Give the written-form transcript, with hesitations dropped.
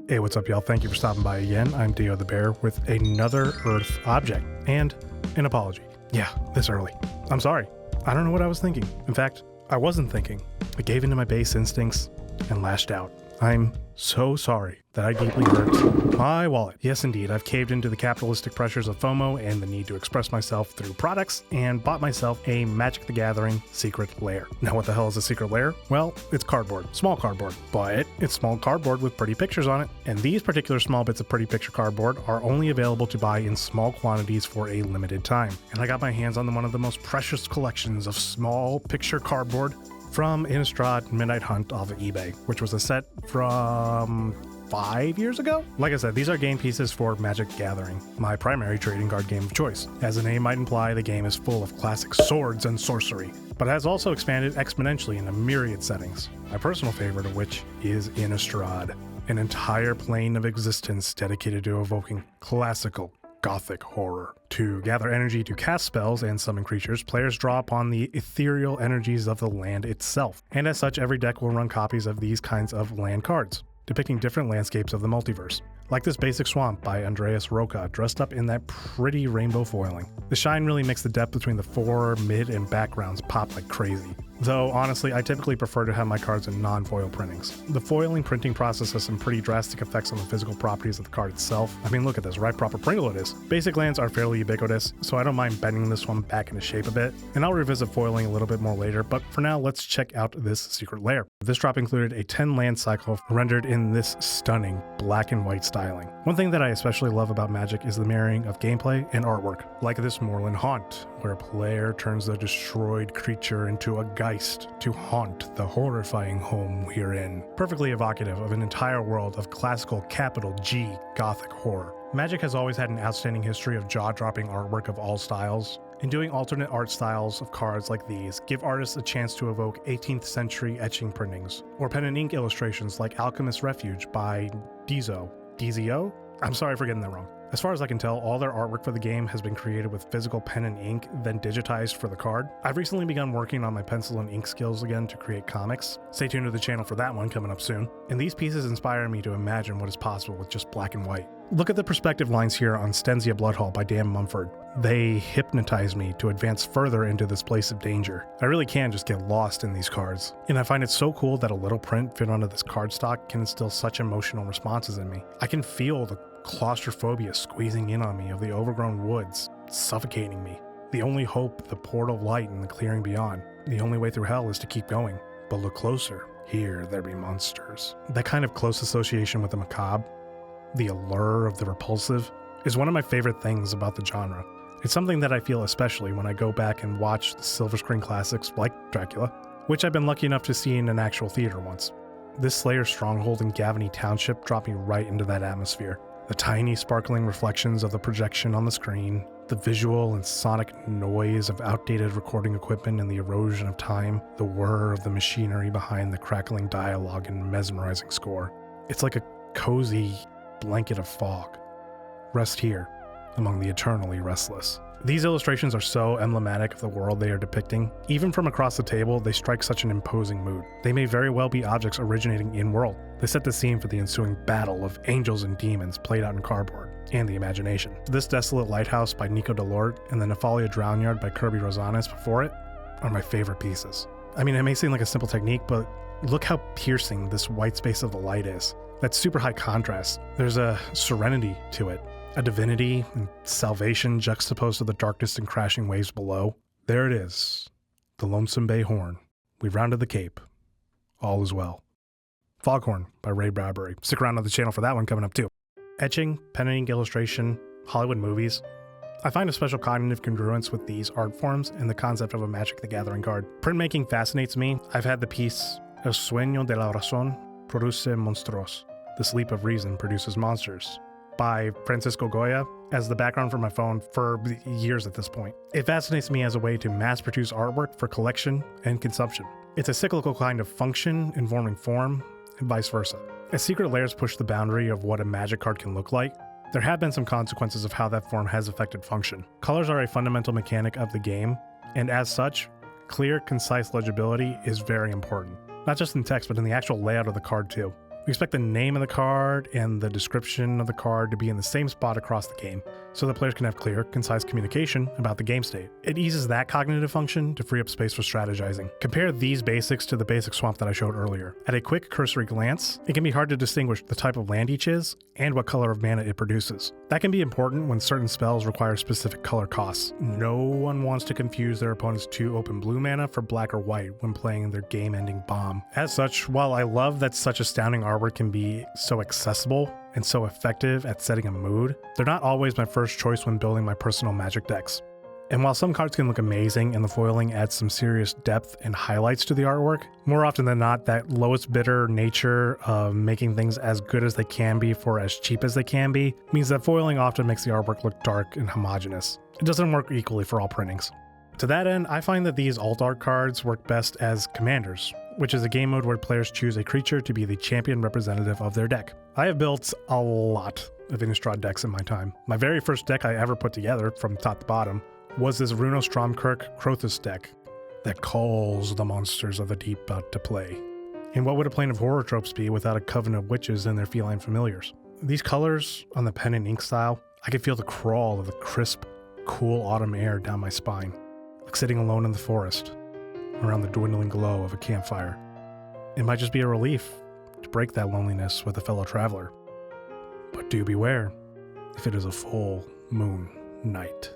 Hey, what's up, y'all? Thank you for stopping by again. I'm Dio the Bear with another Earth object and an apology. Yeah, this early. I'm sorry. I don't know what I was thinking. In fact, I wasn't thinking. I gave into my base instincts and lashed out. I'm so sorry that I deeply hurt my wallet. Yes, indeed, I've caved into the capitalistic pressures of FOMO and the need to express myself through products and bought myself a Magic the Gathering Secret Lair. Now, what the hell is a Secret Lair? Well, it's cardboard. Small cardboard. But it's small cardboard with pretty pictures on it. And these particular small bits of pretty picture cardboard are only available to buy in small quantities for a limited time. And I got my hands on one of the most precious collections of small picture cardboard from Innistrad Midnight Hunt off of eBay, which was a set from 5 years ago? Like I said, these are game pieces for Magic Gathering, my primary trading card game of choice. As the name might imply, the game is full of classic swords and sorcery, but has also expanded exponentially in a myriad settings, my personal favorite of which is Innistrad, an entire plane of existence dedicated to evoking classical Gothic horror. To gather energy to cast spells and summon creatures, players draw upon the ethereal energies of the land itself, and as such, every deck will run copies of these kinds of land cards, depicting different landscapes of the multiverse. Like this basic swamp by Andreas Roca, dressed up in that pretty rainbow foiling. The shine really makes the depth between the fore, mid, and backgrounds pop like crazy. Though, honestly, I typically prefer to have my cards in non-foil printings. The foiling printing process has some pretty drastic effects on the physical properties of the card itself. I mean, look at this, right proper Pringle it is. Basic lands are fairly ubiquitous, so I don't mind bending this one back into shape a bit, and I'll revisit foiling a little bit more later, but for now, let's check out this Secret Lair. This drop included a 10 land cycle rendered in this stunning black and white styling. One thing that I especially love about Magic is the marrying of gameplay and artwork, like this Moorland Haunt, where a player turns the destroyed creature into a geist to haunt the horrifying home we're in. Perfectly evocative of an entire world of classical capital G Gothic horror. Magic has always had an outstanding history of jaw-dropping artwork of all styles, and doing alternate art styles of cards like these give artists a chance to evoke 18th century etching printings, or pen and ink illustrations like Alchemist's Refuge by DZO? I'm sorry for getting that wrong. As far as I can tell, all their artwork for the game has been created with physical pen and ink, then digitized for the card. I've recently begun working on my pencil and ink skills again to create comics. Stay tuned to the channel for that one coming up soon. And these pieces inspire me to imagine what is possible with just black and white. Look at the perspective lines here on Stenzia Bloodhall by Dan Mumford. They hypnotize me to advance further into this place of danger. I really can just get lost in these cards. And I find it so cool that a little print fit onto this cardstock can instill such emotional responses in me. I can feel the claustrophobia squeezing in on me of the overgrown woods, suffocating me. The only hope, the portal of light and the clearing beyond. The only way through hell is to keep going. But look closer. Here there be monsters. That kind of close association with the macabre, the allure of the repulsive, is one of my favorite things about the genre. It's something that I feel especially when I go back and watch the silver screen classics like Dracula, which I've been lucky enough to see in an actual theater once. This Slayer stronghold in Gavany Township dropped me right into that atmosphere. The tiny sparkling reflections of the projection on the screen, the visual and sonic noise of outdated recording equipment and the erosion of time, the whir of the machinery behind the crackling dialogue and mesmerizing score. It's like a cozy blanket of fog. Rest here, among the eternally restless. These illustrations are so emblematic of the world they are depicting. Even from across the table, they strike such an imposing mood. They may very well be objects originating in-world. They set the scene for the ensuing battle of angels and demons played out in cardboard, and the imagination. This Desolate Lighthouse by Nico Delort and the Nephalia Drownyard by Kirby Rosales before it are my favorite pieces. I mean, it may seem like a simple technique, but look how piercing this white space of the light is. That's super high contrast. There's a serenity to it. A divinity and salvation juxtaposed to the darkness and crashing waves below. There it is. The Lonesome Bay Horn. We've rounded the Cape. All is well. Foghorn by Ray Bradbury. Stick around on the channel for that one coming up too. Etching, pen and ink illustration, Hollywood movies. I find a special cognitive congruence with these art forms and the concept of a Magic the Gathering card. Printmaking fascinates me. I've had the piece El sueño de la razón produce monstruos. The sleep of reason produces monsters by Francisco Goya as the background for my phone for years at this point. It fascinates me as a way to mass-produce artwork for collection and consumption. It's a cyclical kind of function informing form, and vice versa. As Secret Lairs push the boundary of what a Magic card can look like, there have been some consequences of how that form has affected function. Colors are a fundamental mechanic of the game, and as such, clear, concise legibility is very important. Not just in text, but in the actual layout of the card too. We expect the name of the card and the description of the card to be in the same spot across the game, so that players can have clear, concise communication about the game state. It eases that cognitive function to free up space for strategizing. Compare these basics to the basic swamp that I showed earlier. At a quick cursory glance, it can be hard to distinguish the type of land each is and what color of mana it produces. That can be important when certain spells require specific color costs. No one wants to confuse their opponent's 2 open blue mana for black or white when playing their game-ending bomb. As such, while I love that such astounding artwork can be so accessible and so effective at setting a mood, they're not always my first choice when building my personal Magic decks. And while some cards can look amazing and the foiling adds some serious depth and highlights to the artwork, more often than not, that lowest bidder nature of making things as good as they can be for as cheap as they can be means that foiling often makes the artwork look dark and homogeneous. It doesn't work equally for all printings. To that end, I find that these alt art cards work best as commanders, which is a game mode where players choose a creature to be the champion representative of their deck. I have built a lot of Innistrad decks in my time. My very first deck I ever put together, from top to bottom, was this Runo Stromkirk Crothus deck that calls the monsters of the deep out to play. And what would a plane of horror tropes be without a coven of witches and their feline familiars? These colors on the pen and ink style, I could feel the crawl of the crisp, cool autumn air down my spine, like sitting alone in the forest, around the dwindling glow of a campfire. It might just be a relief to break that loneliness with a fellow traveler. But do beware if it is a full moon night.